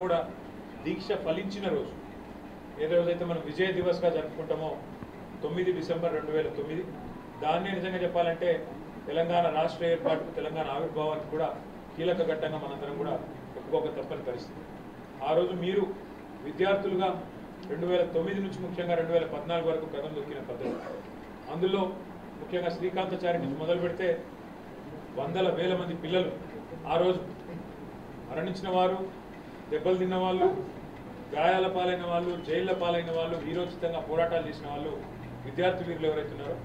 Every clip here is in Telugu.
కూడా దీక్ష ఫలించిన రోజు. ఏ రోజైతే మనం విజయ దివస్గా జరుపుకుంటామో 9 డిసెంబర్ 2009, దాన్నే నిజంగా చెప్పాలంటే తెలంగాణ రాష్ట్ర ఏర్పాటు, తెలంగాణ ఆవిర్భావానికి కూడా కీలక ఘట్టంగా మనందరం కూడా ఒప్పుకోక తప్పని పరిస్థితి. ఆ రోజు మీరు విద్యార్థులుగా 2009 నుంచి ముఖ్యంగా 2014 వరకు కథం దొక్కిన పద్ధతి. అందులో ముఖ్యంగా శ్రీకాంతాచారి నుంచి మొదలు పెడితే వందల వేల మంది పిల్లలు ఆ రోజు మరణించిన వారు, దెబ్బలు తిన్న వాళ్ళు, గాయాల పాలైన వాళ్ళు, జైళ్ల పాలైన వాళ్ళు, వీరోచితంగా పోరాటాలు చేసిన వాళ్ళు విద్యార్థి వీరులు ఎవరైతే ఉన్నారో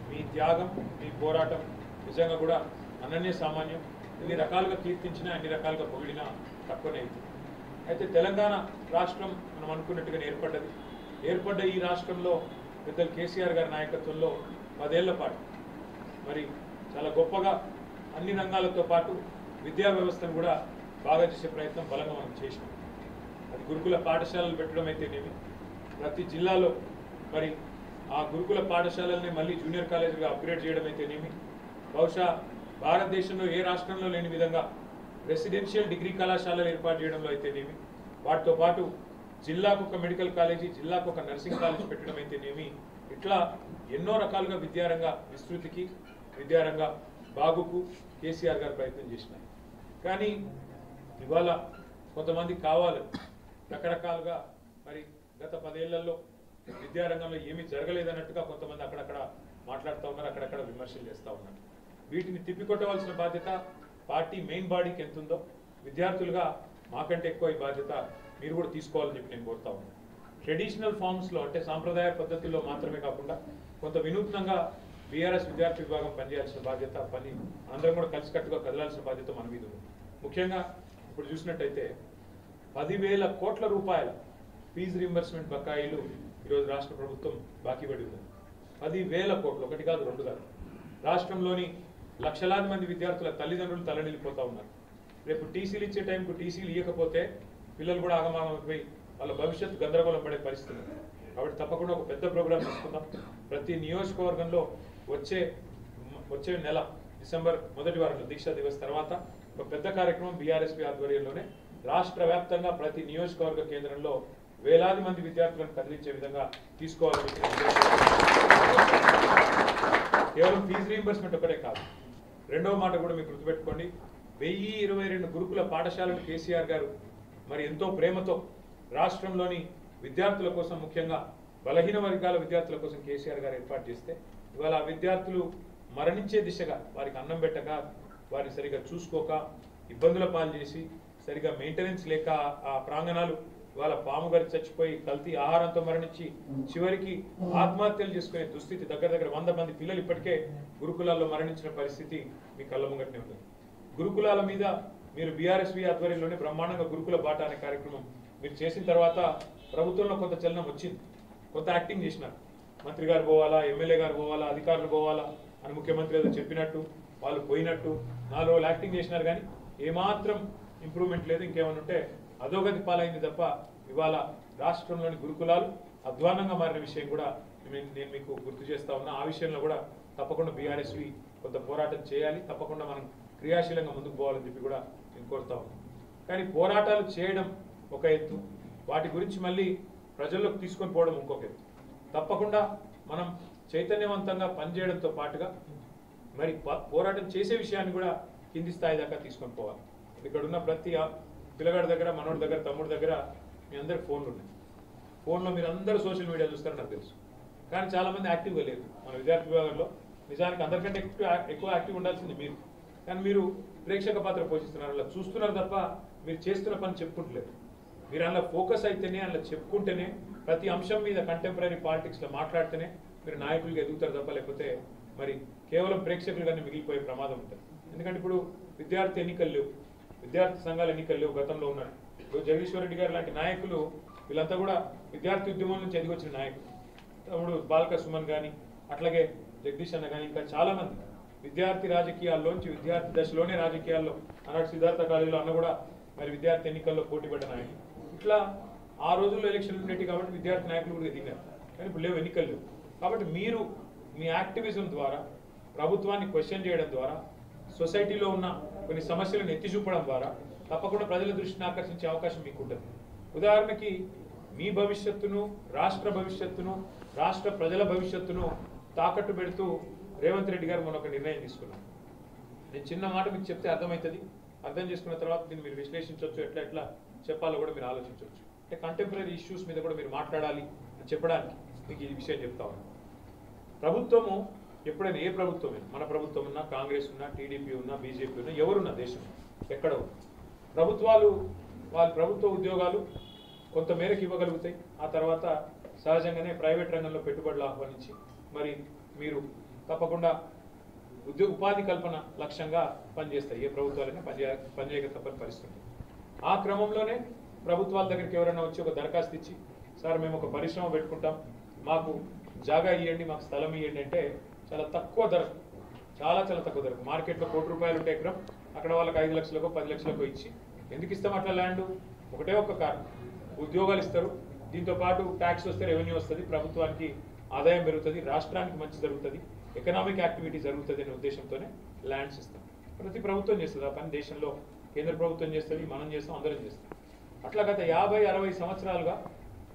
మీ త్యాగం, మీ పోరాటం నిజంగా కూడా అనన్య సామాన్యం. ఎన్ని రకాలుగా కీర్తించినా, అన్ని రకాలుగా పొగిడినా తక్కువనే అవుతుంది. అయితే తెలంగాణ రాష్ట్రం మనం అనుకున్నట్టుగానే ఏర్పడ్డ ఈ రాష్ట్రంలో పెద్దలు కేసీఆర్ గారి నాయకత్వంలో 10 ఏళ్ల పాటు మరి చాలా గొప్పగా అన్ని రంగాలతో పాటు విద్యా వ్యవస్థను కూడా బాగా చేసే ప్రయత్నం బలంగా మనం చేసినాం. అది గురుకుల పాఠశాలలు పెట్టడం అయితేనేమి, ప్రతి జిల్లాలో మరి ఆ గురుకుల పాఠశాలల్ని మళ్ళీ జూనియర్ కాలేజీగా అప్గ్రేడ్ చేయడం అయితేనేమి, బహుశా భారతదేశంలో ఏ రాష్ట్రంలో లేని విధంగా రెసిడెన్షియల్ డిగ్రీ కళాశాలలు ఏర్పాటు చేయడంలో అయితేనేమి, వాటితో పాటు జిల్లాకు ఒక మెడికల్ కాలేజీ, జిల్లాకు ఒక నర్సింగ్ కాలేజీ పెట్టడం అయితేనేమి, ఇట్లా ఎన్నో రకాలుగా విద్యారంగ విస్తృతికి, విద్యారంగ బాగుకు కేసీఆర్ గారు ప్రయత్నం చేసినారు. కానీ ఇవాళ కొంతమంది కావాలి రకరకాలుగా మరి గత 10 ఏళ్లలో విద్యారంగంలో ఏమీ జరగలేదన్నట్టుగా కొంతమంది అక్కడక్కడ మాట్లాడుతూ ఉన్నారు, అక్కడక్కడ విమర్శలు చేస్తూ ఉన్నారు. వీటిని తిప్పికొట్టవలసిన బాధ్యత పార్టీ మెయిన్ బాడీకి ఎంత ఉందో విద్యార్థులుగా మాకంటే ఎక్కువ ఈ బాధ్యత మీరు కూడా తీసుకోవాలని చెప్పి నేను కోరుతా ఉన్నాను. ట్రెడిషనల్ ఫార్మ్స్లో అంటే సాంప్రదాయ పద్ధతుల్లో మాత్రమే కాకుండా కొంత వినూత్నంగా బీఆర్ఎస్ విద్యార్థి విభాగం పనిచేయాల్సిన బాధ్యత, అందరం కూడా కలిసికట్టుగా కదలాల్సిన బాధ్యత మన మీద ఉంది. ముఖ్యంగా ఇప్పుడు చూసినట్టయితే 10,000 కోట్ల రూపాయల ఫీజు రీంబర్స్మెంట్ బకాయిలు ఈరోజు రాష్ట్ర ప్రభుత్వం బాకీ పడి ఉంది. 10,000 కోట్లు, ఒకటి కాదు రెండు కాదు. రాష్ట్రంలోని లక్షలాది మంది విద్యార్థుల తల్లిదండ్రులు తలనిల్లిపోతూ ఉన్నారు. రేపు టీసీలు ఇచ్చే టైంకు టీసీలు ఇవ్వకపోతే పిల్లలు కూడా ఆగమాగమైపోయి వాళ్ళ భవిష్యత్తు గందరగోళం పడే పరిస్థితి ఉంది. కాబట్టి తప్పకుండా ఒక పెద్ద ప్రోగ్రాం తీసుకుందాం. ప్రతి నియోజకవర్గంలో వచ్చే నెల డిసెంబర్ మొదటి వారంలో దీక్షా దివస్ తర్వాత ఒక పెద్ద కార్యక్రమం బీఆర్ఎస్పీ ఆధ్వర్యంలోనే రాష్ట్ర వ్యాప్తంగా ప్రతి నియోజకవర్గ కేంద్రంలో వేలాది మంది విద్యార్థులను కదిలించే విధంగా తీసుకోవాలని కేవలం ఫీజు రీయింబర్స్మెంట్ ఒకటే కాదు. రెండవ మాట కూడా మీకు గుర్తుపెట్టుకోండి, 1022 గురుకుల పాఠశాలలు కేసీఆర్ గారు మరి ఎంతో ప్రేమతో రాష్ట్రంలోని విద్యార్థుల కోసం, ముఖ్యంగా బలహీన వర్గాల విద్యార్థుల కోసం కేసీఆర్ గారు ఏర్పాటు చేస్తే ఇవాళ ఆ విద్యార్థులు మరణించే దిశగా వారికి అన్నం పెట్టక, వారిని సరిగా చూసుకోక, ఇబ్బందుల పాలు చేసి, సరిగా మెయింటెనెన్స్ లేక ఆ ప్రాంగణాలు ఇవాళ పాము గారి చచ్చిపోయి కల్తీ ఆహారంతో మరణించి చివరికి ఆత్మహత్యలు చేసుకునే దుస్థితి. దగ్గర 100 మంది పిల్లలు ఇప్పటికే గురుకులాల్లో మరణించిన పరిస్థితి మీ కళ్ళ ముంగటనే ఉంటుంది. గురుకులాల మీద మీరు బీఆర్ఎస్వీ ఆధ్వర్యంలోనే బ్రహ్మాండంగా గురుకుల బాట అనే కార్యక్రమం మీరు చేసిన తర్వాత ప్రభుత్వంలో కొంత చలనం వచ్చింది, కొంత యాక్టింగ్ చేసినారు. మంత్రి గారు పోవాలా, ఎమ్మెల్యే గారు పోవాలా, అధికారులు పోవాలా అని ముఖ్యమంత్రి ఏదో చెప్పినట్టు వాళ్ళు పోయినట్టు 4 రోజులు యాక్టింగ్ చేసినారు. కానీ ఏమాత్రం ఇంప్రూవ్మెంట్ లేదు. ఇంకేమైనా ఉంటే అధోగతి పాలైంది తప్ప ఇవాళ రాష్ట్రంలోని గురుకులాలు అధ్వానంగా మారిన విషయం కూడా నేను మీకు గుర్తు చేస్తా ఉన్నా. ఆ విషయంలో కూడా తప్పకుండా బీఆర్ఎస్వి కొంత పోరాటం చేయాలి, తప్పకుండా మనం క్రియాశీలంగా ముందుకు పోవాలని చెప్పి కూడా నేను కోరుతా ఉన్నాను. కానీ పోరాటాలు చేయడం ఒక ఎత్తు, వాటి గురించి మళ్ళీ ప్రజల్లోకి తీసుకొని పోవడం ఇంకొక ఎత్తు. తప్పకుండా మనం చైతన్యవంతంగా పనిచేయడంతో పాటుగా మరి పోరాటం చేసే విషయాన్ని కూడా కింది స్థాయి దాకా తీసుకొని పోవాలి. ఇక్కడ ఉన్న ప్రతి పిల్లగాడి దగ్గర, మనోడి దగ్గర, తమ్ముడి దగ్గర మీ అందరి ఫోన్లు ఉన్నాయి. ఫోన్లో మీరు అందరూ సోషల్ మీడియా చూస్తారని నాకు తెలుసు. కానీ చాలామంది యాక్టివ్గా లేరు మన విద్యార్థి విభాగంలో. నిజానికి అందరికంటే ఎక్కువ యాక్టివ్ ఉండాల్సింది మీరు. కానీ మీరు ప్రేక్షక పాత్ర పోషిస్తున్నారు, అలా చూస్తున్నారు తప్ప మీరు చేస్తున్న పని చెప్పుకుంటలేరు. మీరు అందులో ఫోకస్ అయితేనే, అందులో చెప్పుకుంటేనే, ప్రతి అంశం మీద కంటెంపరీ పాలిటిక్స్లో మాట్లాడితేనే మీరు నాయకులుగా ఎదుగుతారు తప్ప లేకపోతే మరి కేవలం ప్రేక్షకులుగానే మిగిలిపోయే ప్రమాదం ఉంటుంది. ఎందుకంటే ఇప్పుడు విద్యార్థి ఎన్నికలు లేవు, విద్యార్థి సంఘాల ఎన్నికలు లేవు, గతంలో ఉన్నారు. ఇప్పుడు జగదీశ్వర్ రెడ్డి గారు లాంటి నాయకులు వీళ్ళంతా కూడా విద్యార్థి ఉద్యమం నుంచి ఎదిగొచ్చిన నాయకులు. తమ్ముడు బాల్క సుమన్ కానీ, అట్లాగే జగదీష్ అన్న కానీ, ఇంకా చాలామంది విద్యార్థి రాజకీయాల్లోంచి, విద్యార్థి దశలోనే రాజకీయాల్లో, అన్నాడు సిద్ధార్థ కాలేజీలో అన్న కూడా మరి విద్యార్థి ఎన్నికల్లో పోటీపడ్డ నాయకులు. ఇట్లా ఆ రోజుల్లో ఎలక్షన్లు ఉండేవి కాబట్టి విద్యార్థి నాయకులు కూడా ఎదిగారు. కానీ ఇప్పుడు లేవు, ఎన్నికలు లేవు. కాబట్టి మీరు మీ యాక్టివిజం ద్వారా, ప్రభుత్వాన్ని క్వశ్చన్ చేయడం ద్వారా, సొసైటీలో ఉన్న కొన్ని సమస్యలను ఎత్తి చూపడం ద్వారా తప్పకుండా ప్రజల దృష్టిని ఆకర్షించే అవకాశం మీకు ఉంటుంది. ఉదాహరణకి మీ భవిష్యత్తును, రాష్ట్ర భవిష్యత్తును, రాష్ట్ర ప్రజల భవిష్యత్తును తాకట్టు పెడుతూ రేవంత్ రెడ్డి గారు మొన్న ఒక నిర్ణయం తీసుకున్నారు. నేను చిన్న మాట మీకు చెప్తే అర్థమవుతుంది. అర్థం చేసుకున్న తర్వాత దీన్ని మీరు విశ్లేషించవచ్చు, ఎట్లా చెప్పాలో కూడా మీరు ఆలోచించవచ్చు. అంటే కంటెంపరీ ఇష్యూస్ మీద కూడా మీరు మాట్లాడాలి అని చెప్పడానికి మీకు ఈ విషయం చెప్తా ఉన్నాను. ప్రభుత్వము ఎప్పుడైనా ఏ ప్రభుత్వమైనా, మన ప్రభుత్వం ఉన్నా, కాంగ్రెస్ ఉన్నా, టీడీపీ ఉన్నా, బీజేపీ ఉన్నా, ఎవరున్నా దేశం ఎక్కడ ప్రభుత్వాలు వాళ్ళ ప్రభుత్వ ఉద్యోగాలు కొంత మేరకు ఇవ్వగలుగుతాయి. ఆ తర్వాత సహజంగానే ప్రైవేట్ రంగంలో పెట్టుబడులు ఆహ్వానించి మరి మీరు తప్పకుండా ఉపాధి కల్పన లక్ష్యంగా పనిచేస్తాయి. ఏ ప్రభుత్వాలైనా పనిచేయక తప్పని పరిస్థితి. ఆ క్రమంలోనే ప్రభుత్వాల దగ్గరికి ఎవరైనా వచ్చి ఒక దరఖాస్తు ఇచ్చి, సార్ మేము ఒక పరిశ్రమ పెట్టుకుంటాం, మాకు జాగా ఇవ్వండి, మాకు స్థలం ఇవ్వండి అంటే చాలా తక్కువ ధరకు, చాలా తక్కువ ధరకు, మార్కెట్లో ₹1,00,00,000 ఉంటే ఎకరం, అక్కడ వాళ్ళకి 5 లక్షలకో 10 లక్షలకో ఇచ్చి ఎందుకు ఇస్తాం అట్లా ల్యాండ్? ఒకటే ఒక్క కారణం, ఉద్యోగాలు ఇస్తారు, దీంతో పాటు ట్యాక్స్ వస్తే రెవెన్యూ వస్తుంది, ప్రభుత్వానికి ఆదాయం పెరుగుతుంది, రాష్ట్రానికి మంచి జరుగుతుంది, ఎకనామిక్ యాక్టివిటీ జరుగుతుంది అనే ఉద్దేశంతోనే ల్యాండ్స్ ఇస్తాం. ప్రతి ప్రభుత్వం చేస్తుంది ఆ పని. దేశంలో కేంద్ర ప్రభుత్వం చేస్తుంది, మనం చేస్తాం, అందరం చేస్తాం. అట్లా గత 50-60 సంవత్సరాలుగా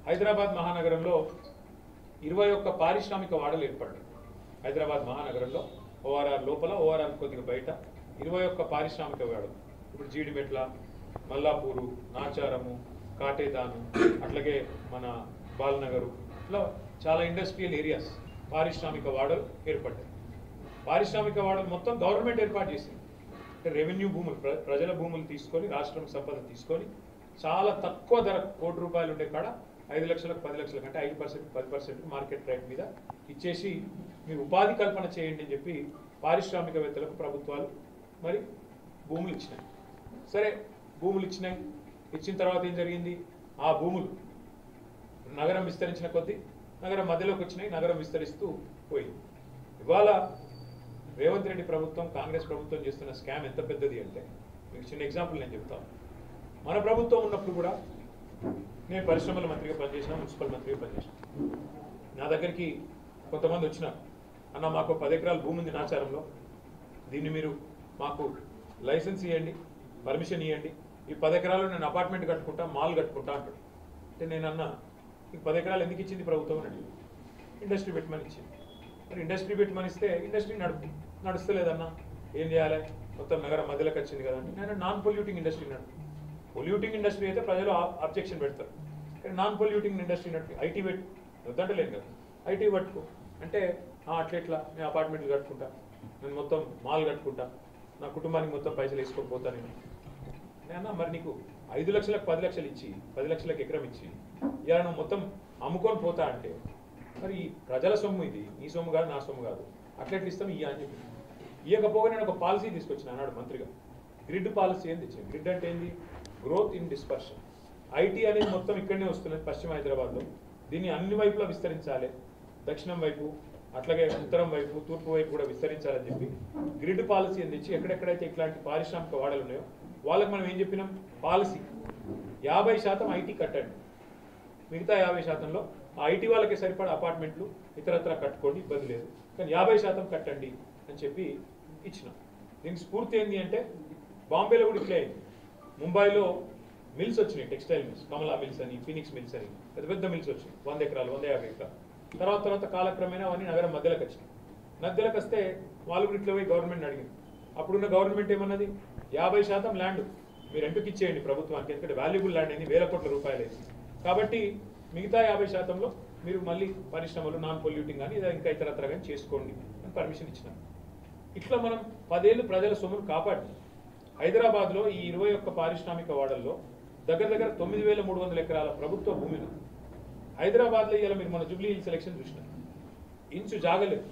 హైదరాబాద్ మహానగరంలో 21 పారిశ్రామిక వాడలు ఏర్పడ్డాయి. హైదరాబాద్ మహానగరంలో ఓఆర్ఆర్ లోపల, ఓఆర్ఆర్ కొద్దిగా బయట 21 పారిశ్రామిక వాడలు. ఇప్పుడు జీడిమెట్ల, మల్లాపూరు, నాచారము, కాటేదాను, అట్లాగే మన బాల్నగరు, ఇట్లా చాలా ఇండస్ట్రియల్ ఏరియాస్, పారిశ్రామిక వాడలు ఏర్పడ్డాయి. పారిశ్రామిక వాడలు మొత్తం గవర్నమెంట్ ఏర్పాటు చేసింది. అంటే రెవెన్యూ భూములు, ప్రజల భూములు తీసుకొని, రాష్ట్రం సంపద తీసుకొని చాలా తక్కువ ధర ₹1,00,00,000 ఉండే కాడ 5 లక్షలకు 10 లక్షలకు, అంటే 5% 10% మార్కెట్ రేట్ మీద ఇచ్చేసి మీరు ఉపాధి కల్పన చేయండి అని చెప్పి పారిశ్రామికవేత్తలకు ప్రభుత్వాలు మరి భూములు ఇచ్చినాయి. సరే, భూములు ఇచ్చినాయి. ఇచ్చిన తర్వాత ఏం జరిగింది? ఆ భూములు నగరం విస్తరించిన కొద్దీ నగరం మధ్యలోకి వచ్చినాయి, నగరం విస్తరిస్తూ పోయింది. ఇవాళ రేవంత్ రెడ్డి ప్రభుత్వం, కాంగ్రెస్ ప్రభుత్వం చేస్తున్న స్కామ్ ఎంత పెద్దది అంటే, మీకు చిన్న ఎగ్జాంపుల్ నేను చెప్తాను. మన ప్రభుత్వం ఉన్నప్పుడు కూడా నేను పరిశ్రమల మంత్రిగా పనిచేసిన, మున్సిపల్ మంత్రిగా పనిచేసిన. నా దగ్గరికి కొంతమంది వచ్చినారు, అన్న మాకు 10 ఎకరాల భూమి ఉంది నాచారంలో, దీన్ని మీరు మాకు లైసెన్స్ ఇవ్వండి, పర్మిషన్ ఇవ్వండి, ఈ 10 ఎకరాలు నేను అపార్ట్మెంట్ కట్టుకుంటా, మాల్ కట్టుకుంటా అంటాడు. అంటే నేను అన్నా, ఈ 10 ఎకరాలు ఎందుకు ఇచ్చింది ప్రభుత్వం అని అడిగి, ఇండస్ట్రీ పెట్టమని ఇచ్చింది. మరి ఇండస్ట్రీ పెట్టమని ఇస్తే ఇండస్ట్రీ నడుస్తలేదన్నా, ఏం చేయాలి? మొత్తం నగరం మధ్యలోకి వచ్చింది కదండి. నేను నాన్ పొల్యూటింగ్ ఇండస్ట్రీ నడుపు. పొల్యూటింగ్ ఇండస్ట్రీ అయితే ప్రజలు అబ్జెక్షన్ పెడతారు, కానీ నాన్ పొల్యూటింగ్ ఇండస్ట్రీ నడిపి ఐటీ పెట్టు వద్దంటలేదు కదా, ఐటీ పట్టుకో అంటే అట్లా నేను అపార్ట్మెంట్లు కట్టుకుంటా, నేను మొత్తం మాల్ కట్టుకుంటా, నా కుటుంబానికి మొత్తం పైసలు వేసుకోకపోతా నేను. మరి నీకు 5 లక్షలకు 10 లక్షలు ఇచ్చి, 10 లక్షలకు ఎకరం ఇచ్చి ఇలా నువ్వు మొత్తం అమ్ముకొని పోతా అంటే, మరి ఈ ప్రజల సొమ్ము ఇది, నీ సొమ్ము కాదు, నా సొమ్ము కాదు, అట్లెట్లు ఇస్తాం ఇయ్య అని చెప్పి. ఇవ్వకపోగా నేను ఒక పాలసీ తీసుకొచ్చిన అన్నాడు మంత్రిగా, గ్రిడ్ పాలసీ అని తెచ్చింది. గ్రిడ్ అంటే ఏంది? Growth in dispersion. ఐటీ అనేది మొత్తం ఇక్కడనే వస్తున్నది పశ్చిమ హైదరాబాద్లో, దీన్ని అన్ని వైపులా విస్తరించాలి, దక్షిణం వైపు, అట్లాగే ఉత్తరం వైపు, తూర్పు వైపు కూడా విస్తరించాలని చెప్పి గ్రిడ్ పాలసీ అని తెచ్చి ఎక్కడెక్కడైతే ఇట్లాంటి పారిశ్రామిక వాడలు ఉన్నాయో వాళ్ళకి మనం ఏం చెప్పినాం? పాలసీ 50% ఐటీ కట్టండి, మిగతా 50%లో ఆ ఐటీ వాళ్ళకి సరిపడా అపార్ట్మెంట్లు ఇతరత్ర కట్టుకోండి, ఇబ్బంది లేదు, కానీ 50% కట్టండి అని చెప్పి ఇచ్చినాం. దీనికి స్ఫూర్తి ఏంటి అంటే, బాంబేలో కూడా ఇట్లే అయింది. ముంబైలో మిల్స్ వచ్చినాయి, టెక్స్టైల్ మిల్స్, కమలా మిల్స్ అని, ఫినిక్స్ మిల్స్ అని, పెద్ద పెద్ద మిల్స్ వచ్చినాయి, 100 ఎకరాలు 150 ఎకరాలు. తర్వాత కాలక్రమేణా అవన్నీ నగరం మధ్యలోకి వచ్చినాయి. మధ్యలోకి వస్తే వాళ్ళు కూడా ఇట్లా పోయి గవర్నమెంట్ అడిగింది. అప్పుడున్న గవర్నమెంట్ ఏమన్నది? 50% ల్యాండ్ మీరు రెంట్కి ఇచ్చేయండి ప్రభుత్వానికి, ఎందుకంటే వాల్యుబుల్ ల్యాండ్ అయింది, ₹1,000 కోట్ల అయింది, కాబట్టి మిగతా 50%లో మీరు మళ్ళీ పరిశ్రమలు, నాన్ పొల్యూటింగ్ కానీ లేదా ఇంకా ఇతరత్ర కానీ చేసుకోండి అని పర్మిషన్ ఇచ్చినాం. ఇట్లా మనం 10 ఏళ్ళు ప్రజల సొమ్మును కాపాడి హైదరాబాద్లో ఈ 21 పారిశ్రామిక వాడల్లో దగ్గర 9,300 ఎకరాల ప్రభుత్వ భూమిని హైదరాబాద్లో ఇలా మీరు మన జూబ్లీ హిల్స్ ఎలక్షన్ చూసినారు, ఇంచు జాగలేదు.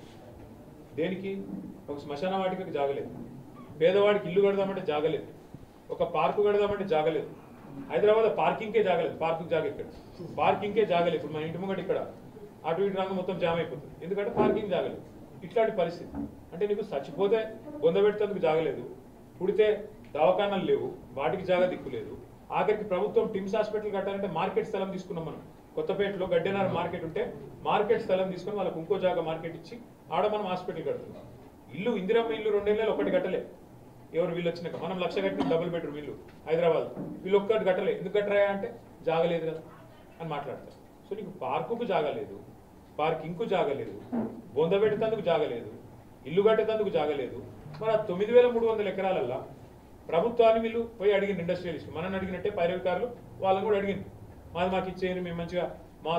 దేనికి? ఒక శ్మశాన వాటికకి జాగలేదు, పేదవాడికి ఇల్లు కడదామంటే జాగలేదు, ఒక పార్కు కడదామంటే జాగలేదు. హైదరాబాద్ పార్కింగ్కే జాగలేదు, పార్కు జాగ ఇక్కడ, పార్కింగ్కే జాగలేదు. ఇప్పుడు మన ఇంటి ముంగట ఇక్కడ అటు ఇటు రంగం మొత్తం జామ్ అయిపోతుంది, ఎందుకంటే పార్కింగ్ జాగలేదు. ఇట్లాంటి పరిస్థితి అంటే నీకు చచ్చిపోతే బొందబెట్టేందుకు జాగలేదు, పుడితే దవాఖానాలు లేవు, వాటికి జాగా దిక్కులేదు. ఆఖరికి ప్రభుత్వం టిమ్స్ హాస్పిటల్ కట్టాలంటే మార్కెట్ స్థలం తీసుకున్నాం మనం. కొత్తపేటలో గడ్డెనార్ మార్కెట్ ఉంటే మార్కెట్ స్థలం తీసుకొని వాళ్ళకు ఇంకో జాగా మార్కెట్ ఇచ్చి ఆడ మనం హాస్పిటల్ కడుతున్నాం. ఇల్లు ఇందిరమ్మ ఇల్లు 2 ఏళ్ళలో ఒకటి కట్టలే. ఎవరు వీళ్ళు వచ్చినాక మనం 1,00,000 కట్టిన డబుల్ బెడ్రూమ్ ఇల్లు హైదరాబాద్, వీళ్ళు ఒక్కటి కట్టలే, ఎందుకు కట్టరాయా అంటే జాగలేదు కదా అని మాట్లాడతారు. సో నీకు పార్కుకు జాగలేదు, పార్కింగ్కు జాగలేదు, బొంద పెట్టేందుకు జాగలేదు, ఇల్లు కట్టేందుకు జాగలేదు. మన 9,300 ఎకరాలల్లా ప్రభుత్వాన్ని వీళ్ళు పోయి అడిగిన ఇండస్ట్రియలిస్ట్, మనని అడిగినట్టే పైరవికారులు వాళ్ళని కూడా అడిగింది. మాకు ఇచ్చేయండి, మేము మంచిగా మా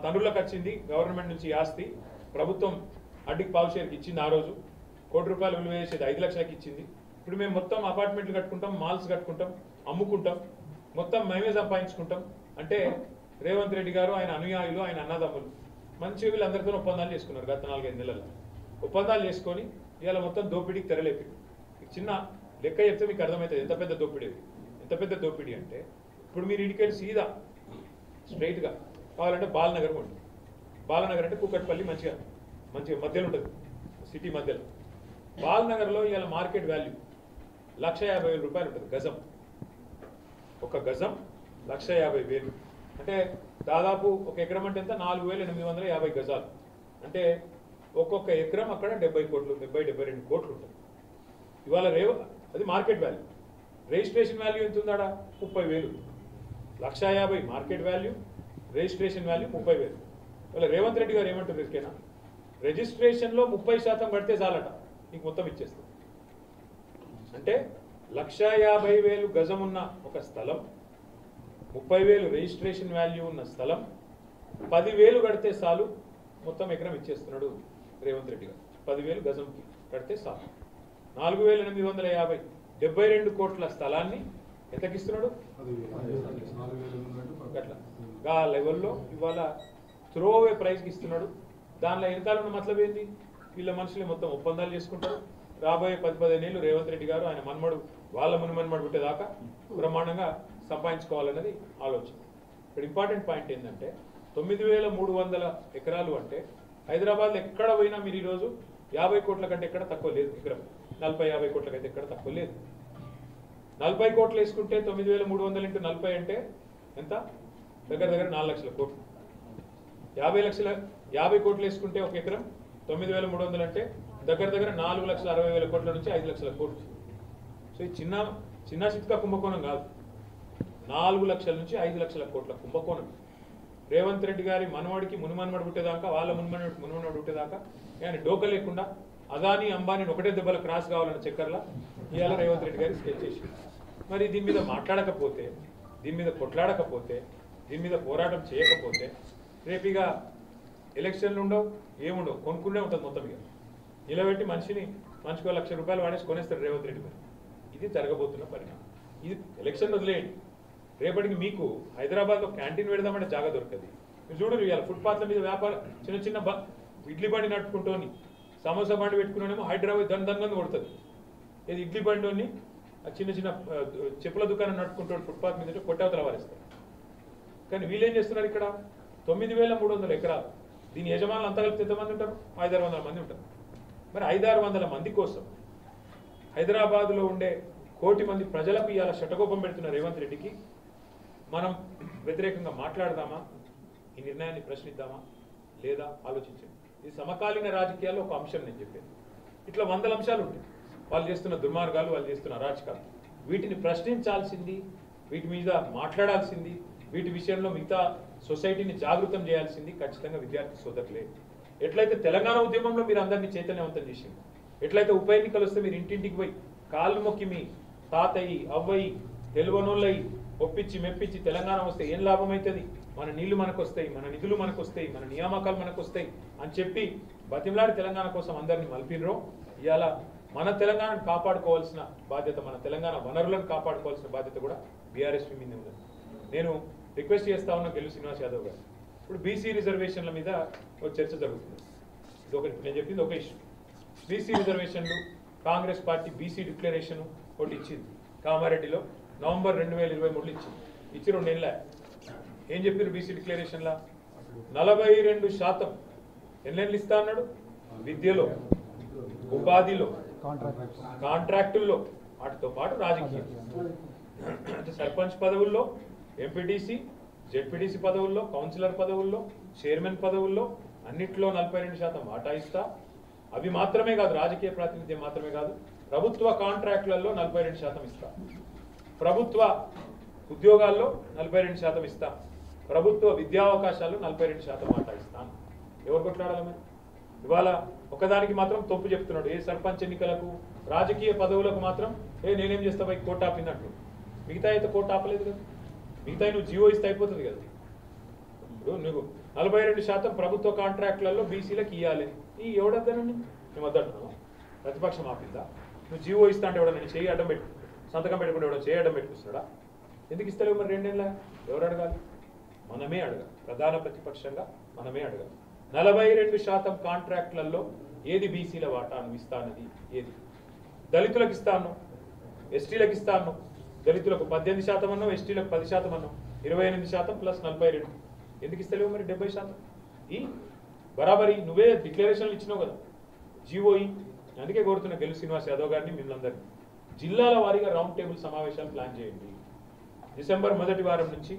తండ్రులకు వచ్చింది గవర్నమెంట్ నుంచి ఆస్తి, ప్రభుత్వం అడ్డికి పావు షేర్కి ఇచ్చింది. ఆ రోజు ₹1,00,00,000 విలువ చేసేది 5 లక్షలకి ఇచ్చింది. ఇప్పుడు మేము మొత్తం అపార్ట్మెంట్లు కట్టుకుంటాం, మాల్స్ కట్టుకుంటాం, అమ్ముకుంటాం, మొత్తం మేమే సంపాదించుకుంటాం అంటే రేవంత్ రెడ్డి గారు, ఆయన అనుయాయులు, ఆయన అన్నదమ్ములు మంచిగా వీళ్ళందరితో ఒప్పందాలు చేసుకున్నారు. గత 4-5 నెలల్లో ఒప్పందాలు చేసుకొని ఇవాళ మొత్తం దోపిడీకి తెరలేపి. చిన్న లెక్క చెప్తే మీకు అర్థమవుతుంది ఎంత పెద్ద దోపిడీ. ఎంత పెద్ద దోపిడీ అంటే ఇప్పుడు మీరు ఇంటికెళ్ళి సీదా స్ట్రైట్గా కావాలంటే బాలనగర్ ఉంటుంది. బాలనగర్ అంటే కూకట్పల్లి మంచిగా మధ్యలో ఉంటుంది, సిటీ మధ్యలో. బాలనగర్లో ఇవాళ మార్కెట్ వాల్యూ ₹1,50,000 ఉంటుంది గజం. ఒక గజం ₹1,50,000 అంటే దాదాపు ఒక ఎకరం అంటే ఎంత 4,850 గజాలు. అంటే ఒక్కొక్క ఎకరం అక్కడ 70 కోట్లు, 72 కోట్లు ఉంటుంది. ఇవాళ అది మార్కెట్ వాల్యూ. రిజిస్ట్రేషన్ వాల్యూ ఎంత ఉందాడా 30,000. 1,50,000 మార్కెట్ వాల్యూ, రిజిస్ట్రేషన్ వాల్యూ 30,000. ఇవాళ రేవంత్ రెడ్డి గారు ఏమంటారు, రిస్కేనా రిజిస్ట్రేషన్లో 30% కడితే చాలట నీకు మొత్తం ఇచ్చేస్తాం అంటే 1,50,000 గజం ఉన్న ఒక స్థలం, 30,000 రిజిస్ట్రేషన్ వాల్యూ ఉన్న స్థలం, 10,000 కడితే చాలు మొత్తం ఎకరం ఇచ్చేస్తున్నాడు రేవంత్ రెడ్డి గారు. 10,000 గజంకి కడితే చాలు. 4,850 72 కోట్ల స్థలాన్ని ఎంతకిస్తున్నాడు అట్లా ఆ లెవెల్లో ఇవాళ త్రోవే ప్రైస్కి ఇస్తున్నాడు. దానిలో వెనకాల ఉన్న మతలబ్ ఏంది, వీళ్ళ మనుషులు మొత్తం ఒప్పందాలు చేసుకుంటారు. రాబోయే 10-15 ఏళ్ళు రేవంత్ రెడ్డి గారు ఆయన మన్మడు వాళ్ళ మున్మన్మడు పుట్టేదాకా బ్రహ్మాండంగా సంపాదించుకోవాలన్నది ఆలోచన. ఇక్కడ ఇంపార్టెంట్ పాయింట్ ఏంటంటే 9,300 ఎకరాలు అంటే హైదరాబాద్లో ఎక్కడ పోయినా మీరు ఈరోజు 50 కోట్ల కంటే ఎక్కడ తక్కువ లేదు. ఎకరం 40-50 కోట్ల కంటే ఎక్కడ తక్కువ లేదు. 40 కోట్లు వేసుకుంటే 9,300 × 40 అంటే ఎంత, దగ్గర 4 లక్షల కోట్లు. 50 కోట్లు వేసుకుంటే ఒక ఎకరం 9,300 అంటే దగ్గర 4,60,000 కోట్ల నుంచి 5 లక్షల కోట్లు. సో ఈ చిన్న చిత్కా కుంభకోణం కాదు, 4 లక్షల నుంచి 5 లక్షల కోట్ల కుంభకోణం. రేవంత్ రెడ్డి గారి మనవాడికి మునుమన్మడు పుట్టేదాకా, వాళ్ళ మునుమన్మడు పుట్టేదాకా ఆయన డోక లేకుండా అదానీ అంబానీ ఒకటే దెబ్బల క్రాస్ కావాలన్న చక్కర్లా ఇవాళ రేవంత్ రెడ్డి గారి స్కెచ్ చేసి, మరి దీని మీద మాట్లాడకపోతే, దీని మీద కొట్లాడకపోతే, దీని మీద పోరాటం చేయకపోతే రేపు ఎలక్షన్లు ఉండవు, ఏముండవు, కొనుక్కునే ఉంటుంది మొత్తం. నిలబెట్టి మనిషికి ₹1,00,000 వాడేసి కొనేస్తాడు రేవంత్ రెడ్డి గారు. ఇది జరగబోతున్న పరిణామం. ఇది ఎలక్షన్ వదిలేయండి, రేపటికి మీకు హైదరాబాద్లో క్యాంటీన్ పెడదామంటే జాగా దొరకదు. మీరు చూడరు ఇవాళ ఫుట్పాత్ల మీద వ్యాపారం, చిన్న ఇడ్లీ బండి నట్టుకుంటోని, సమోసా బండి పెట్టుకున్నానేమో హైదరాబాద్ దన్ కొడుతుంది. ఇది ఇడ్లీ బండిని చిన్న చెప్పుల దుకాణం నట్టుకుంటూ ఫుట్పాత్ మీద కొట్టవతల వారేస్తారు. కానీ వీళ్ళేం చేస్తున్నారు, ఇక్కడ 9,300 ఎకరాలు, దీని యజమానులు అంతా కలిపి ఎంతమంది ఉంటారు, 500-600 మంది ఉంటారు. మరి 500-600 మంది కోసం హైదరాబాద్లో ఉండే 1 కోటి మంది ప్రజలకు ఇవాళ శటకోపం పెడుతున్న రేవంత్ రెడ్డికి మనం వ్యతిరేకంగా మాట్లాడదామా, ఈ నిర్ణయాన్ని ప్రశ్నిద్దామా లేదా ఆలోచించండి. ఇది సమకాలీన రాజకీయాల్లో ఒక అంశం. నేను చెప్పేది ఇట్లా 100 అంశాలు ఉంటాయి. వాళ్ళు చేస్తున్న దుర్మార్గాలు, వాళ్ళు చేస్తున్న అరాచకాలు, వీటిని ప్రశ్నించాల్సింది, వీటి మీద మాట్లాడాల్సింది, వీటి విషయంలో మిగతా సొసైటీని జాగృతం చేయాల్సింది ఖచ్చితంగా విద్యార్థి సోదరులే. ఎట్లయితే తెలంగాణ ఉద్యమంలో మీరు అందరినీ చైతన్యవంతం చేసింది, ఎట్లయితే ఉప ఎన్నికలు వస్తే మీరు ఇంటింటికి పోయి కాళ్ళు మొక్కి మీ తాతయ్యి అవ్వయి తెలువనోళ్ళయి ఒప్పించి మెప్పించి తెలంగాణ వస్తే ఏం లాభం అవుతుంది, మన నీళ్లు మనకు వస్తాయి, మన నిధులు మనకు వస్తాయి, మన నియామకాలు మనకు వస్తాయి అని చెప్పి బతిమలాడి తెలంగాణ కోసం అందరినీ మలిపినరో, ఇవాళ మన తెలంగాణను కాపాడుకోవాల్సిన బాధ్యత, మన తెలంగాణ వనరులను కాపాడుకోవాల్సిన బాధ్యత కూడా బీఆర్ఎస్ మీద ఉంది. నేను రిక్వెస్ట్ చేస్తా ఉన్నా గెలు శ్రీనివాస్ యాదవ్ గారు, ఇప్పుడు బీసీ రిజర్వేషన్ల మీద ఒక చర్చ జరుగుతుంది. ఇది ఒకటి నేను చెప్పింది ఒక ఇష్యూ. బీసీ రిజర్వేషన్లు కాంగ్రెస్ పార్టీ బీసీ డిక్లరేషన్ ఒకటి ఇచ్చింది కామారెడ్డిలో నవంబర్ 2023 ఇచ్చి 2 నెలల. ఏం చెప్పారు బీసీ డిక్లరేషన్లా, 42% ఎన్నేళ్ళు ఇస్తా అన్నాడు, విద్యలో, ఉపాధిలో, కాంట్రాక్టుల్లో, వాటితో పాటు రాజకీయం అంటే సర్పంచ్ పదవుల్లో, ఎంపీటీసీ జెడ్పీటీసీ పదవుల్లో, కౌన్సిలర్ పదవుల్లో, చైర్మన్ పదవుల్లో అన్నిట్లో 42% వాటా ఇస్తా, అవి మాత్రమే కాదు, రాజకీయ ప్రాతినిధ్యం మాత్రమే కాదు, ప్రభుత్వ కాంట్రాక్టులలో 42% ఇస్తా, ప్రభుత్వ ఉద్యోగాల్లో 42% ఇస్తా, ప్రభుత్వ విద్యావకాశాల్లో 42% మాట ఇస్తాను. ఎవరు కొట్లాడాలి మరి? ఇవాళ ఒకదానికి మాత్రం తప్పు చెప్తున్నాడు, ఏ సర్పంచ్ ఎన్నికలకు రాజకీయ పదవులకు మాత్రం నేనేం చేస్తా పోయి కోర్టు ఆపినట్లు. మిగతా అయితే కోర్టు ఆపలేదు కదా, మిగతా నువ్వు జీవో ఇస్తే అయిపోతుంది కదా. ఇప్పుడు నువ్వు 42% ప్రభుత్వ కాంట్రాక్టులలో బీసీలకు ఇవ్వాలి, ఈ ఎవడద్దనండి మేము వద్దంటున్నావు, ప్రతిపక్షం ఆపిందా? నువ్వు జీవో ఇస్తా అంటే ఎవడన్నా నేను చేయి అడ్డం పెట్టు, సంతకం పెట్టుకుంటే ఎవడో చేయి అడ్డం పెట్టుకొస్తాడా? ఎందుకు ఇస్తలేవు మరి 2 ఏళ్ళ? ఎవరు అడగాలి? మనమే అడగాలి, ప్రధాన ప్రతిపక్షంగా మనమే అడగాలి. 42% కాంట్రాక్టులలో ఏది బీసీల వాటా నువ్వు ఇస్తానది? ఏది? దళితులకు ఇస్తాను, ఎస్టీలకు ఇస్తాను, దళితులకు 18% అన్నావు, ఎస్టీలకు 10% అన్నావు, 28% ప్లస్ 42. ఎందుకు ఇస్తలేవు మరి 70%? ఈ బరాబరి నువ్వే డిక్లరేషన్లు ఇచ్చినావు కదా, జీవోఈ. అందుకే కోరుతున్న గెలు శ్రీనివాస్ యాదవ్ గారిని మిమ్మల్ని జిల్లాల వారీగా రౌండ్ టేబుల్ సమావేశాలు ప్లాన్ చేయండి. డిసెంబర్ మొదటి వారం నుంచి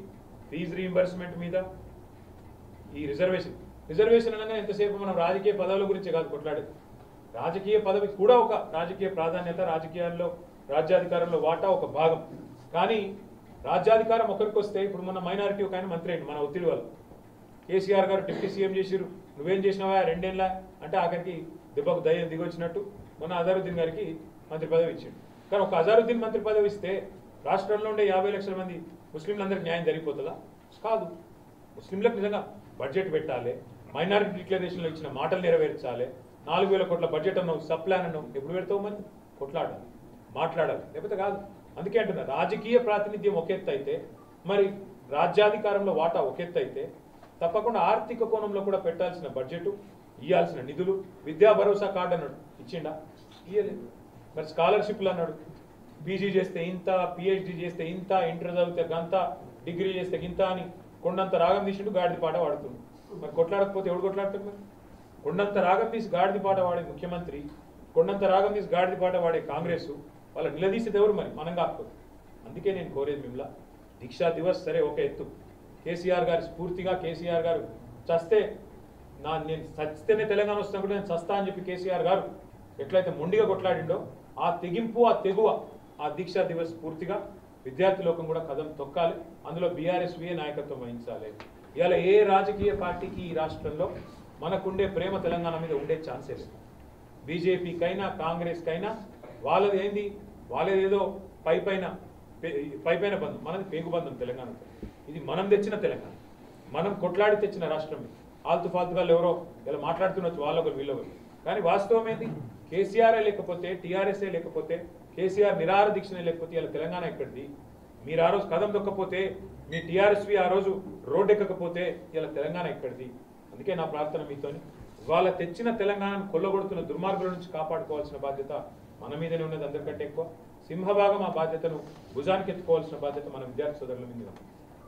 ఫీజు రీయింబర్స్మెంట్ మీద, ఈ రిజర్వేషన్ అనగా ఎంతసేపు మనం రాజకీయ పదవుల గురించి కాదు కొట్లాడేది, రాజకీయ పదవి కూడా ఒక రాజకీయ ప్రాధాన్యత, రాజకీయాల్లో రాజ్యాధికారంలో వాటా ఒక భాగం. కానీ రాజ్యాధికారం ఒకరికి వస్తే, ఇప్పుడు మన మైనారిటీ ఒక ఆయన మంత్రి అయింది మన ఒత్తిడి వల్ల, కేసీఆర్ గారు డిప్యూటీ సీఎం చేసిరు, నువ్వేం చేసినావా 2 ఏళ్ళ అంటే ఆఖరికి దెబ్బకు దయ్యం దిగొచ్చినట్టు మొన్న అజారుద్దీన్ గారికి మంత్రి పదవి ఇచ్చాడు. కానీ ఒక అజారుద్దీన్ మంత్రి పదవి ఇస్తే రాష్ట్రంలో ఉండే 50 లక్షల మంది ముస్లింలందరికీ న్యాయం జరిగిపోతుందా? కాదు. ముస్లింలకు నిజంగా బడ్జెట్ పెట్టాలి, మైనారిటీ డిక్లరేషన్లో ఇచ్చిన మాటలు నెరవేర్చాలి, 4000 కోట్ల బడ్జెట్ అన్నావు, సబ్ ప్లాన్ అన్నావు, ఎప్పుడు పెడతావు? మరి కొట్లాడాలి, మాట్లాడాలి, లేకపోతే కాదు. అందుకే అంటున్నా, రాజకీయ ప్రాతినిధ్యం ఒక ఎత్తు అయితే, మరి రాజ్యాధికారంలో వాటా ఒక ఎత్తు అయితే, తప్పకుండా ఆర్థిక కోణంలో కూడా పెట్టాల్సిన బడ్జెట్, ఇవ్వాల్సిన నిధులు, విద్యా భరోసా కార్డు అన్నాడు, ఇచ్చిండా? ఇవ్వలేదు. మరి స్కాలర్షిప్లు అన్నాడు, పీజీ చేస్తే ఇంత, పిహెచ్డి చేస్తే ఇంత, ఇంటర్ చదివితే గంత, డిగ్రీ చేస్తే గింత అని కొండంత రాగం తీసిండు, గాడిది పాట వాడుతుంది. మరి కొట్లాడకపోతే ఎవడు కొట్లాడుతుంది? మరి కొండంత రాగం తీసి గాడిది పాట వాడే ముఖ్యమంత్రి, కొండంత రాగం తీసి గాడిది పాట వాడే కాంగ్రెస్, వాళ్ళ నిలదీసేది ఎవరు? మరి మనం కాకపోతే. అందుకే నేను కోరేది మిమ్మల్ని, దీక్షా దివస్ సరే ఒక ఎత్తు, కేసీఆర్ గారి స్ఫూర్తిగా, కేసీఆర్ గారు చస్తే నేను చస్తేనే తెలంగాణ వస్తున్నప్పుడు నేను చస్తా అని చెప్పి కేసీఆర్ గారు ఎట్లయితే మొండిగా కొట్లాడిండో, ఆ తెగింపు, ఆ తెగువ, ఆ దీక్షా దివస్ స్ఫూర్తిగా విద్యార్థి లోకం కూడా కదం తొక్కాలి. అందులో బీఆర్ఎస్వీఏ నాయకత్వం వహించాలి. ఇవాళ ఏ రాజకీయ పార్టీకి ఈ రాష్ట్రంలో మనకుండే ప్రేమ తెలంగాణ మీద ఉండే ఛాన్సే లేదు. బీజేపీకైనా కాంగ్రెస్కైనా వాళ్ళది ఏంది, వాళ్ళదేదో పైపైన బంధం, మనది పేగు బంధం తెలంగాణతో. ఇది మనం తెచ్చిన తెలంగాణ, మనం కొట్లాడి తెచ్చిన రాష్ట్రం. ఆల్తు ఫాల్తుగాళ్ళు ఎవరో ఇలా మాట్లాడుతున్నచ్చు, వాళ్ళొకరు వీళ్ళొకరు. కానీ వాస్తవం ఏంది, కేసీఆర్ఏ లేకపోతే, టీఆర్ఎస్ఏ లేకపోతే, కేసీఆర్ నిరాహార దీక్షనే లేకపోతే ఇలా తెలంగాణ ఎక్కడిది? మీరు ఆ రోజు కదం దొక్కపోతే, మీ టీఆర్ఎస్వి ఆ రోజు రోడ్డు ఎక్కకపోతే ఇలా తెలంగాణ ఎక్కడిది? అందుకే నా ప్రార్థన మీతోని, వాళ్ళ తెచ్చిన తెలంగాణను కొల్లగొడుతున్న దుర్మార్గుల నుంచి కాపాడుకోవాల్సిన బాధ్యత మన మీదనే ఉన్నది. అందరికంటే ఎక్కువ సింహభాగం ఆ బాధ్యతను భుజానికి ఎత్తుకోవాల్సిన బాధ్యత మన విద్యార్థి సోదరుల మీద ఉంది.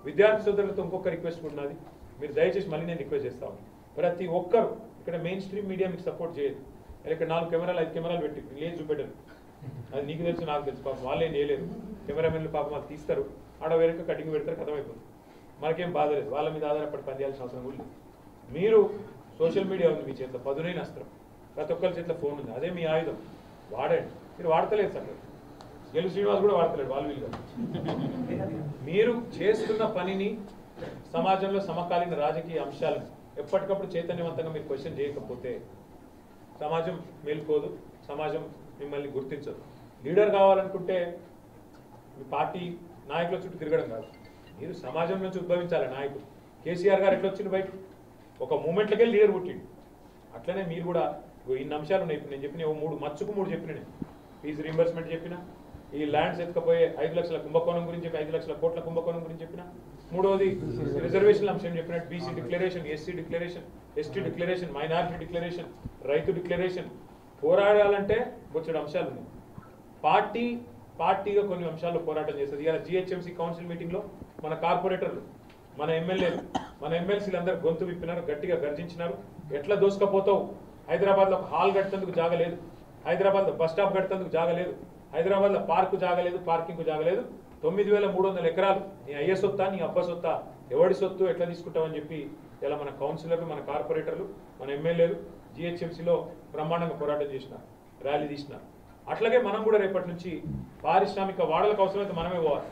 విద్యార్థి సోదరులతో ఇంకొక రిక్వెస్ట్ ఉన్నది, మీరు దయచేసి మళ్ళీ నేను రిక్వెస్ట్ చేస్తాను, ప్రతి ఒక్కరు ఇక్కడ మెయిన్ స్ట్రీమ్ మీడియా మీకు సపోర్ట్ చేయదు. ఇక్కడ 4 కెమెరాలు 5 కెమెరాలు పెట్టి లేదు చూపెట్టరు, అది నీకు తెలుసు నాకు తెలుసు. పాపం వాళ్ళేం చేయలేరు, కెమెరామెన్లు పాపం వాళ్ళు తీస్తారు, ఆడ వేరే కటింగ్ పెడతారు, కథమైపోతుంది. మనకేం బాధ లేదు, వాళ్ళ మీద ఆధారపడి పనిచేయాల్సిన అవసరం కూడా లేదు. మీరు సోషల్ మీడియా ఉంది మీ చేతిలో, పదునైన అస్త్రం, ప్రతి ఒక్కరి చేతిలో ఫోన్ ఉంది, అదే మీ ఆయుధం, వాడండి. మీరు వాడతలేదు సార్, గెలు శ్రీనివాస్ కూడా వాడతలేడు, వాళ్ళు వీళ్ళు. మీరు చేస్తున్న పనిని, సమాజంలో సమకాలీన రాజకీయ అంశాలను ఎప్పటికప్పుడు చైతన్యవంతంగా మీరు క్వశ్చన్ చేయకపోతే సమాజం మేల్కోదు, సమాజం మిమ్మల్ని గుర్తించదు. లీడర్ కావాలనుకుంటే మీ పార్టీ నాయకుల చుట్టూ తిరగడం కాదు, మీరు సమాజం నుంచి ఉద్భవించాలి నాయకులు. కేసీఆర్ గారు ఎట్లా వచ్చింది బయట, ఒక మూమెంట్లకే లీడర్ పుట్టిండు. అట్లనే మీరు కూడా ఇన్ని అంశాలు ఉన్నాయి. ఇప్పుడు నేను చెప్పిన 3 చెప్పిన, నేను ఫీజు రీయింబర్స్మెంట్ చెప్పిన, ఈ ల్యాండ్స్ ఎత్తుకపోయే 5 లక్షల కుంభకోణం గురించి చెప్పి, 5 లక్షల కోట్ల కుంభకోణం గురించి చెప్పిన, 3వది రిజర్వేషన్ల అంశం చెప్పినట్టు, BC declaration, SC declaration, ST declaration, minority declaration, రైతు డిక్లరేషన్. పోరాడాలంటే బొచ్చడు అంశాలు ఉన్నాయి. పార్టీగా కొన్ని అంశాల్లో పోరాటం చేస్తుంది. ఇలా జిహెచ్ఎంసీ కౌన్సిల్ మీటింగ్లో మన కార్పొరేటర్లు, మన ఎమ్మెల్యేలు, మన ఎమ్మెల్సీలు అందరూ గొంతు విప్పినారు, గట్టిగా గర్జించినారు. ఎట్లా దోసుకపోతావు, హైదరాబాద్లో ఒక హాల్ కట్టేందుకు జాగలేదు, హైదరాబాద్లో బస్ స్టాప్ కట్టేందుకు జాగలేదు, హైదరాబాద్లో పార్కు జాగలేదు, పార్కింగ్ జాగలేదు, 9300 ఎకరాలు నీ అయ్య సొత్తా, నీ అబ్బ సొత్తా, ఎవడి సొత్తు ఎట్లా తీసుకుంటామని చెప్పి ఇలా మన కౌన్సిలర్లు, మన కార్పొరేటర్లు, మన ఎమ్మెల్యేలు జిహెచ్ఎంసీలో బ్రహ్మాండంగా పోరాటం చేసిన, ర్యాలీ తీసిన. అట్లాగే మనం కూడా రేపటి నుంచి పారిశ్రామిక వాడలకు అవసరమైతే మనమే పోవాలి.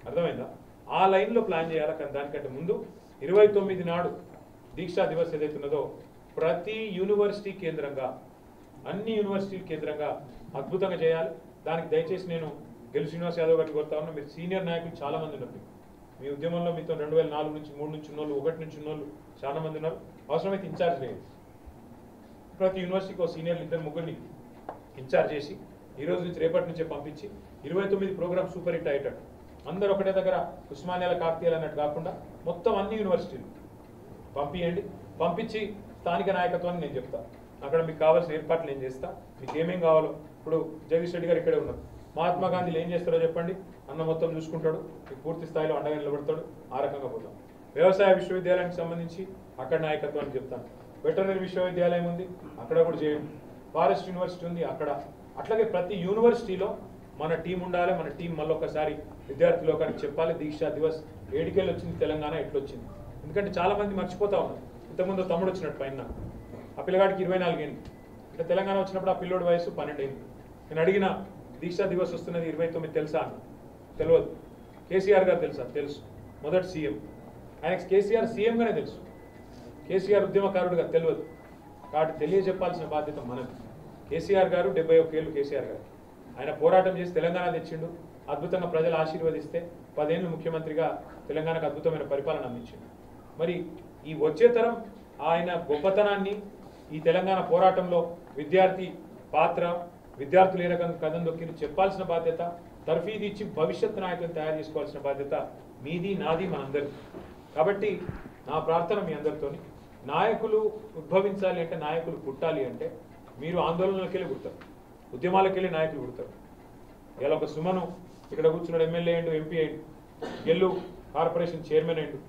అర్థమైందా? ఆ లైన్లో ప్లాన్ చేయాలి. కానీ దానికంటే ముందు 29 నాడు దీక్షా దివస్ ఏదైతే ఉన్నదో ప్రతి యూనివర్సిటీ కేంద్రంగా, అన్ని యూనివర్సిటీల కేంద్రంగా అద్భుతంగా చేయాలి. దానికి దయచేసి నేను గెలు శ్రీనివాస్ యాదవ్ గారిని కోరుతా ఉన్నా. మీరు సీనియర్ నాయకులు చాలా మంది ఉన్నారు. మీ ఉద్యమంలో మీతో 2004 నుంచి 3 నుంచి ఉన్నోళ్ళు, 1 నుంచి ఉన్నోళ్ళు చాలా మంది ఉన్నారు. అవసరమైతే ఇన్ఛార్జ్ లేదు. ప్రతి యూనివర్సిటీకి ఒక సీనియర్లు 2-3 ఇన్ఛార్జ్ చేసి ఈ రోజు నుంచి రేపటి నుంచే పంపించి 29 ప్రోగ్రామ్ సూపర్ హిట్ అయ్యేటట్టు అందరూ ఒకటే దగ్గర ఉస్మానియాల కాకతీయాలు అన్నట్టు కాకుండా మొత్తం అన్ని యూనివర్సిటీలు పంపించండి. పంపించి స్థానిక నాయకత్వాన్ని నేను చెప్తా. అక్కడ మీకు కావాల్సిన ఏర్పాట్లు నేను చేస్తా. మీకు ఏమేం కావాలో ఇప్పుడు జగదీష్ రెడ్డి గారు ఇక్కడే ఉన్నారు. మహాత్మా గాంధీలు ఏం చేస్తారో చెప్పండి, అన్న మొత్తం చూసుకుంటాడు, మీకు పూర్తి స్థాయిలో అండగా నిలబడతాడు. ఆ రకంగా పోతాం. వ్యవసాయ విశ్వవిద్యాలయానికి సంబంధించి అక్కడ నాయకత్వాన్ని చెప్తాను. వెటర్నరీ విశ్వవిద్యాలయం ఉంది, అక్కడ కూడా చేయండి. ఫారెస్ట్ యూనివర్సిటీ ఉంది అక్కడ. అట్లాగే ప్రతి యూనివర్సిటీలో మన టీం ఉండాలి. మన టీం మళ్ళొకసారి విద్యార్థి లోకానికి చెప్పాలి దీక్షా దివస్ ఏడికెళ్ళి వచ్చింది, తెలంగాణ ఎట్లొచ్చింది. ఎందుకంటే చాలా మంది మర్చిపోతా ఉన్నారు. ఇంతకుముందు తమ్ముడు వచ్చినట్టు పైన ఆ పిల్లగాడికి 24 ఏళ్ళు, అంటే తెలంగాణ వచ్చినప్పుడు ఆ పిల్లోడి వయసు 12 ఏళ్ళు. నేను అడిగిన దీక్షా దివస్ వస్తున్నది 29 తెలుసా అన్న, తెలియదు. కేసీఆర్ గారు తెలుసా? తెలుసు. మొదటి సీఎం ఆయనకి కేసీఆర్ సీఎంగానే తెలుసు, కేసీఆర్ ఉద్యమకారుడుగా తెలియదు. కాబట్టి తెలియజెప్పాల్సిన బాధ్యత మనది. కేసీఆర్ గారు 71 ఏళ్ళు కేసీఆర్ గారు, ఆయన పోరాటం చేసి తెలంగాణ తెచ్చిండు. అద్భుతంగా ప్రజలు ఆశీర్వదిస్తే 10 ఏళ్ళు ముఖ్యమంత్రిగా తెలంగాణకు అద్భుతమైన పరిపాలన అందించిండు. మరి ఈ వచ్చే తరం ఆయన గొప్పతనాన్ని ఈ తెలంగాణ పోరాటంలో విద్యార్థి పాత్ర, విద్యార్థులు ఏ రకంగా కథం దొక్కింది చెప్పాల్సిన బాధ్యత, తర్ఫీదు ఇచ్చి భవిష్యత్ నాయకులను తయారు చేసుకోవాల్సిన బాధ్యత మీది, నాది, మనందరిది. కాబట్టి నా ప్రార్థన మీ అందరితోని, నాయకులు ఉద్భవించాలి అంటే, నాయకులు పుట్టాలి అంటే మీరు ఆందోళనలకు వెళ్ళి పుడతారు, ఉద్యమాలకు వెళ్ళి నాయకులు పుడతారు. ఇలా ఒక సుమను ఇక్కడ కూర్చున్నాడు, ఎమ్మెల్యే అయ్యిండు, ఎంపీ అయ్యిండు, గెల్లు కార్పొరేషన్ చైర్మన్ అయ్యిండు,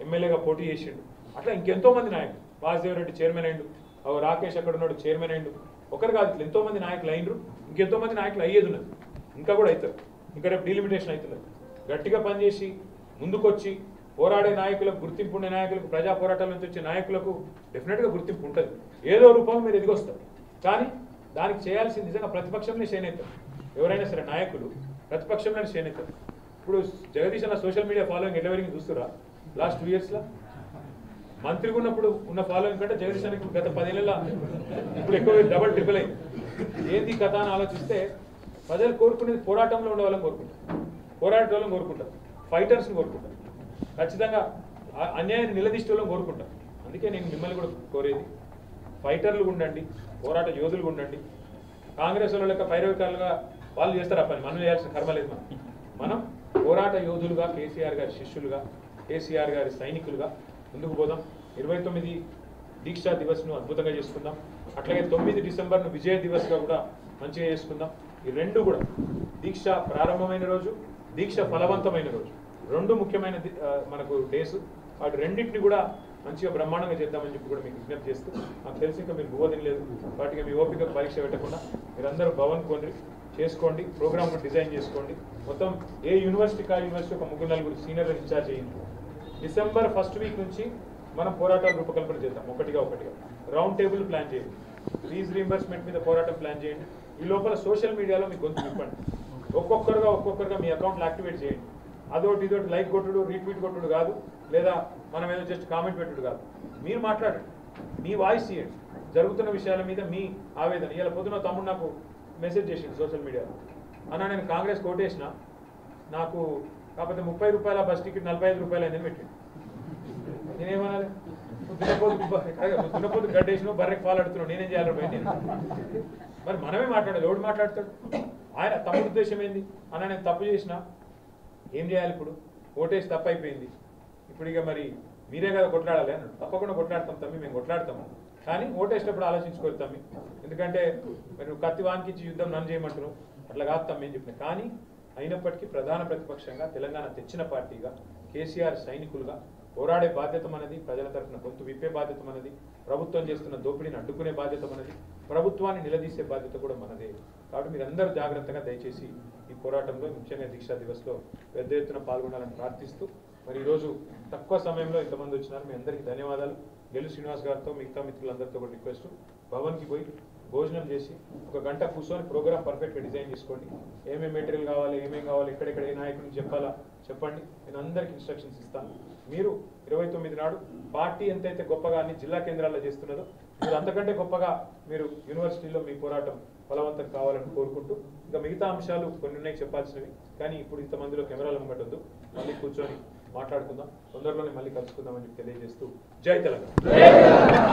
ఎమ్మెల్యేగా పోటీ చేసిండు. అట్లా ఇంకెంతో మంది నాయకులు, వాసుదేవ్ రెడ్డి చైర్మన్ అయ్యిండు, రాకేష్ అక్కడ ఉన్నాడు చైర్మన్ అయ్యిండు. ఒకరు కాదు, ఇట్లా ఎంతో మంది నాయకులు అయినరు. ఇంకెంతో మంది నాయకులు అయ్యేది ఉన్నది, ఇంకా కూడా అవుతారు. ఇంకా రేపు డీలిమిటేషన్ అవుతున్నది. గట్టిగా పనిచేసి ముందుకొచ్చి పోరాడే నాయకులకు, గుర్తింపు ఉండే నాయకులకు, ప్రజా పోరాటాల నుంచి వచ్చే నాయకులకు డెఫినెట్గా గుర్తింపు ఉంటుంది. ఏదో రూపంలో మీరు ఎదిగొస్తారు. కానీ దానికి చేయాల్సింది నిజంగా ప్రతిపక్షంలో చేనేతారు. ఎవరైనా సరే నాయకులు ప్రతిపక్షంలోనే చేనేతారు. ఇప్పుడు జగదీష్ అన్న సోషల్ మీడియా ఫాలోయింగ్ ఎట్లా పెరిగింది చూస్తురా? లాస్ట్ 2 yearsలో మంత్రిగా ఉన్నప్పుడు ఉన్న ఫాలోయింగ్ కంటే జగదీష్ అన్నకి గత 10 ఏళ్ళ ఇప్పుడు ఎక్కువ డబల్ ట్రిపుల్ అయింది. ఏంది కథ అని ఆలోచిస్తే ప్రజలు కోరుకునేది పోరాటంలో ఉండే వాళ్ళని కోరుకుంటారు, పోరాడే వాళ్ళని కోరుకుంటారు, ఫైటర్స్ని కోరుకుంటారు, ఖచ్చితంగా అన్యాయాన్ని నిలదీసే వాళ్ళని కోరుకుంటారు. అందుకే నేను మిమ్మల్ని కూడా కోరేది, ఫైటర్లు ఉండండి, పోరాట యోధులు ఉండండి. కాంగ్రెస్ వాళ్ళ లెక్క పైరవికారులుగా వాళ్ళు చేస్తారు ఆ పని, మనం చేయాల్సిన కర్మ లేదు. మనం పోరాట యోధులుగా, కేసీఆర్ గారి శిష్యులుగా, కేసీఆర్ గారి సైనికులుగా ముందుకు పోదాం. 29 దీక్షా దివస్ను అద్భుతంగా చేసుకుందాం. అట్లాగే 9 డిసెంబర్ను విజయ దివస్గా కూడా మంచిగా చేసుకుందాం. ఈ రెండు కూడా దీక్ష ప్రారంభమైన రోజు, దీక్ష ఫలవంతమైన రోజు, రెండు ముఖ్యమైన మనకు డేస్. వాటి రెండింటిని కూడా మంచిగా బ్రహ్మాండంగా చేద్దామని చెప్పి కూడా మీకు విజ్ఞప్తి చేస్తూ, నాకు తెలిసి ఇంకా మీరు బోధన లేదు వాటికి మీ ఓపిక పరీక్ష పెట్టకుండా మీరందరూ భవన్ కొని చేసుకోండి, ప్రోగ్రామ్ కూడా డిజైన్ చేసుకోండి. మొత్తం ఏ యూనివర్సిటీ ఒక 3-4 సీనియర్లను ఇన్ఛార్జ్ చేయండి. డిసెంబర్ 1st వీక్ నుంచి మనం పోరాటాలు రూపకల్పన చేద్దాం. ఒకటిగా రౌండ్ టేబుల్ ప్లాన్ చేయండి, ఫీజు రీంబర్స్మెంట్ మీద పోరాటం ప్లాన్ చేయండి. ఈ లోపల సోషల్ మీడియాలో మీకు గొంతు విప్పండి. ఒక్కొక్కరుగా మీ అకౌంట్లు యాక్టివేట్ చేయండి. అదొకటి ఇదొకటి లైక్ కొట్టుడు, రీట్వీట్ కొట్టుడు కాదు, లేదా మనం ఏదో జస్ట్ కామెంట్ పెట్టుడు కాదు. మీరు మాట్లాడండి, మీ వాయిస్ ఇవ్వండి, జరుగుతున్న విషయాల మీద మీ ఆవేదన. ఇలా పొద్దున తమ్ముడు నాకు మెసేజ్ చేసిండు సోషల్ మీడియాలో, అన్న నేను కాంగ్రెస్ కోటేసిన, నాకు కాకపోతే 30 రూపాయల బస్ టికెట్ 45 రూపాయలు అయిందని పెట్టిండు. నేనేమనాలి? దున్నపోతు గడ్డేసినావు, బర్రెకి పాలు అడుతున్నావు, నేనేం చేయాలి పోయి నేను? మరి మనమే మాట్లాడాలి, ఎవడు మాట్లాడతాడు? ఆయన తమ్ముడు ఉద్దేశం ఏంది? అన్న నేను తప్పు చేసిన, ఏం చేయాలి ఇప్పుడు? ఓటేసి తప్పు అయిపోయింది, ఇప్పుడు ఇక మరి మీరే కదా కొట్లాడాలి అన్నాడు. తప్పకుండా కొట్లాడతాం తమ్మి, మేము కొట్లాడతాము, కానీ ఓటేసినప్పుడు ఆలోచించుకోరు తమ్మి. ఎందుకంటే నువ్వు కత్తి వానికిచ్చి యుద్ధం నన్ను చేయమంటున్నావు, అట్లా కాదు తమ్మి అని చెప్పిన. కానీ అయినప్పటికీ ప్రధాన ప్రతిపక్షంగా తెలంగాణ తెచ్చిన పార్టీగా, కేసీఆర్ సైనికులుగా పోరాడే బాధ్యత మనది, ప్రజల తరఫున గొంతు విప్పే బాధ్యత మనది, ప్రభుత్వం చేస్తున్న దోపిడీని అడ్డుకునే బాధ్యత మనది, ప్రభుత్వాన్ని నిలదీసే బాధ్యత కూడా మనదే. కాబట్టి మీరందరూ జాగ్రత్తగా దయచేసి ఈ పోరాటంలో ముఖ్యంగా దీక్షా దివస్లో పెద్ద ఎత్తున పాల్గొనాలని ప్రార్థిస్తూ మరి ఈరోజు తక్కువ సమయంలో ఇంతమంది వచ్చినారు. మీ అందరికీ ధన్యవాదాలు. గెలు శ్రీనివాస్ గారితో మిగతా మిత్రులందరితో కూడా రిక్వెస్ట్, భవన్కి పోయి భోజనం చేసి ఒక గంట కూర్చొని ప్రోగ్రామ్ పర్ఫెక్ట్గా డిజైన్ చేసుకోండి. ఏమేమి మెటీరియల్ కావాలి, ఏమేమి కావాలి, ఎక్కడెక్కడ ఏ నాయకుడికి చెప్పాలా చెప్పండి. నేను అందరికి ఇన్స్ట్రక్షన్స్ ఇస్తాను. మీరు 29 నాడు పార్టీ ఎంతైతే గొప్పగా అన్ని జిల్లా కేంద్రాల్లో చేస్తున్నదో మీరు అంతకంటే గొప్పగా మీరు యూనివర్సిటీలో మీ పోరాటం ఫలవంతం కావాలని కోరుకుంటూ, ఇంకా మిగతా అంశాలు కొన్ని ఉన్నాయి చెప్పాల్సినవి, కానీ ఇప్పుడు ఇంతమందిలో కెమెరాల ముంగట వద్దు, మళ్ళీ కూర్చొని మాట్లాడుకుందాం. తొందరలోనే మళ్ళీ కలుసుకుందామని తెలియజేస్తూ జై తెలంగాణ.